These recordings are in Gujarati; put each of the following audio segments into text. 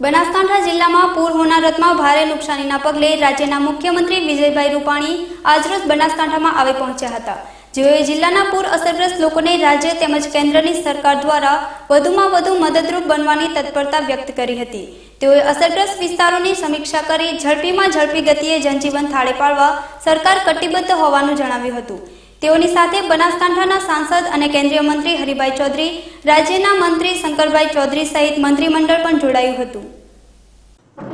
બનાસકાંઠા જિલ્લામાં પૂર હોનારતમાં ભારે નુકસાનીના પગલે રાજ્યના મુખ્યમંત્રી વિજયભાઈ રૂપાણી આજરોજ બનાસકાંઠામાં આવી પહોંચ્યા હતા, જેઓએ જિલ્લાના પૂર અસરગ્રસ્ત લોકોને રાજ્ય તેમજ કેન્દ્રની સરકાર દ્વારા વધુમાં વધુ મદદરૂપ બનવાની તત્પરતા વ્યક્ત કરી હતી। તેઓએ અસરગ્રસ્ત વિસ્તારોની સમીક્ષા કરી ઝડપી ગતિએ જનજીવન થાળે પાડવા સરકાર કટિબદ્ધ હોવાનું જણાવ્યું હતું। તેઓની સાથે બનાસકાંઠાના સાંસદ અને કેન્દ્રીય મંત્રી હરિભાઈ ચૌધરી, રાજ્યના મંત્રી શંકરભાઈ ચૌધરી સહિત મંત્રીમંડળ પણ જોડાયું હતું।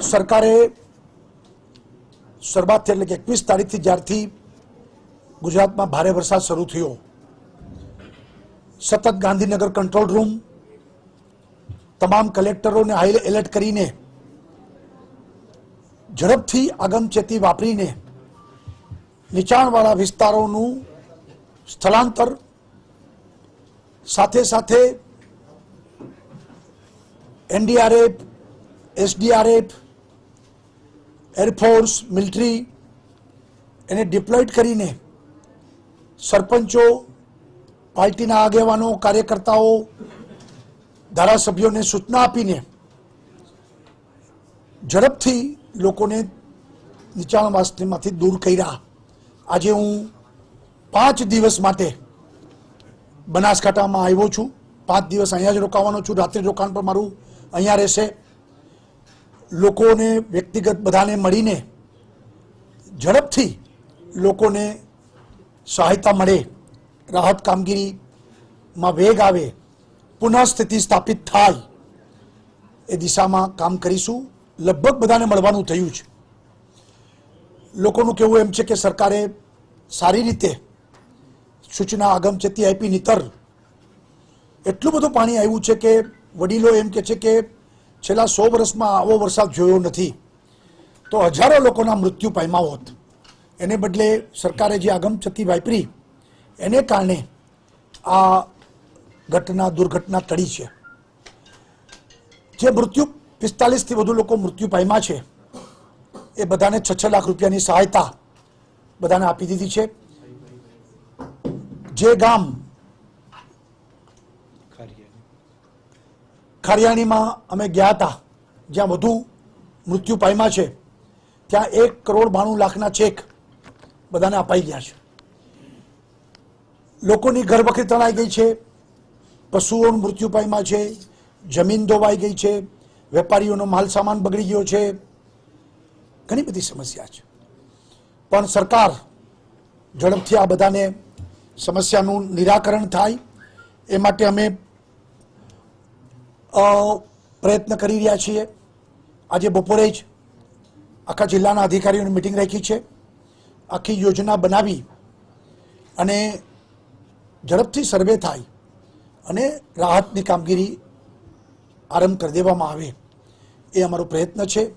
સરકારે શરૂઆતથી એટલે કે 21 તારીખથી જ્યારથી ગુજરાતમાં ભારે વરસાદ શરૂ થયો, સતત ગાંધીનગર કંટ્રોલ રૂમ તમામ કલેક્ટરોને હાઈ એલર્ટ કરીને ઝડપથી આગમચેતી વાપરીને નીચાણવાળા વિસ્તારોનું સ્થળાંતર સાથે સાથે એનડીઆરએફ, એસડીઆરએફ, એરફોર્સ, મિલિટરી એને ડિપ્લોયડ કરીને સરપંચો, પાર્ટીના આગેવાનો, કાર્યકર્તાઓ, ધારાસભ્યોને સૂચના આપીને ઝડપથી લોકોને નીચાણવાસમાંથી દૂર કર્યા। આજે હું 5 દિવસ માટે બનાસકાંઠામાં આવ્યો છું। 5 દિવસ અહીંયા જ રોકાવાનો છું। રાત્રિ રોકાણ પણ મારું અહીંયા રહેશે। લોકોને વ્યક્તિગત બધાને મળીને ઝડપથી લોકોને સહાયતા મળે, રાહત કામગીરીમાં વેગ આવે, પુનઃ સ્થિતિ સ્થાપિત થાય એ દિશામાં કામ કરીશું। લગભગ બધાને મળવાનું થયું છે। લોકોનું કહેવું એમ છે કે સરકારે સારી રીતે સૂચના આગમચેતી આપી, નહીતર એટલું બધું પાણી આવ્યું છે કે વડીલો એમ કે છે કે છેલ્લા 100 વર્ષમાં આવો વરસાદ જોયો નથી, તો હજારો લોકોના મૃત્યુ પામ્યા હોત। એને બદલે સરકારે જે આગમચેતી વાપરી એને કારણે આ દુર્ઘટના ટળી છે। જે મૃત્યુ 45થી વધુ લોકો મૃત્યુ પામ્યા છે એ બધાને 6 લાખ રૂપિયાની સહાયતા બધાને આપી દીધી છે। જે ગામ ખારિયાણીમાં અમે ગયા હતા, જ્યાં વધુ મૃત્યુ પામ્યા છે, ત્યાં 1,92,00,000ના ચેક બધાને અપાઈ ગયા છે। લોકોની ઘરવખરી તણાઈ ગઈ છે, પશુઓનું મૃત્યુ પામ્યા છે, જમીન ધોવાઈ ગઈ છે, વેપારીઓનો માલ સામાન બગડી ગયો છે, ઘણી બધી સમસ્યા છે। પણ સરકાર ઝડપથી આ બધાને સમસ્યાનું નિરાકરણ થાય એ માટે અમે પ્રયત્ન કરી રહ્યા છીએ। આજે બપોરે જ આખા જિલ્લાના અધિકારીઓની મિટિંગ રાખી છે। આખી યોજના બનાવી અને ઝડપથી સર્વે થાય અને રાહતની કામગીરી આરંભ કરી દેવામાં આવે એ અમારો પ્રયત્ન છે।